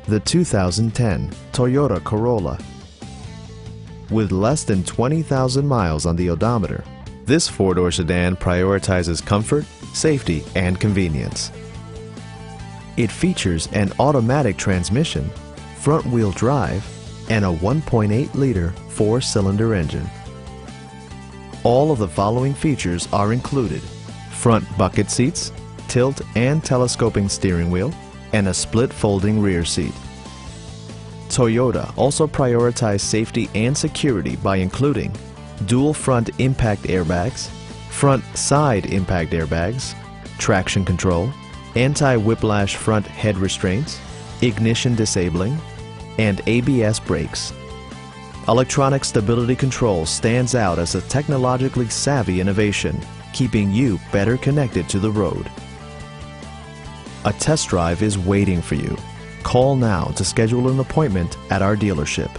the 2010 Toyota Corolla. With less than 20,000 miles on the odometer, this four-door sedan prioritizes comfort, safety, and convenience. It features an automatic transmission, front-wheel drive, and a 1.8-liter four-cylinder engine. All of the following features are included: front bucket seats, tilt and telescoping steering wheel, and a split folding rear seat. Toyota also prioritized safety and security by including dual front impact airbags, front side impact airbags, traction control, anti-whiplash front head restraints, ignition disabling, and ABS brakes. Electronic stability control stands out as a technologically savvy innovation, keeping you better connected to the road. A test drive is waiting for you. Call now to schedule an appointment at our dealership.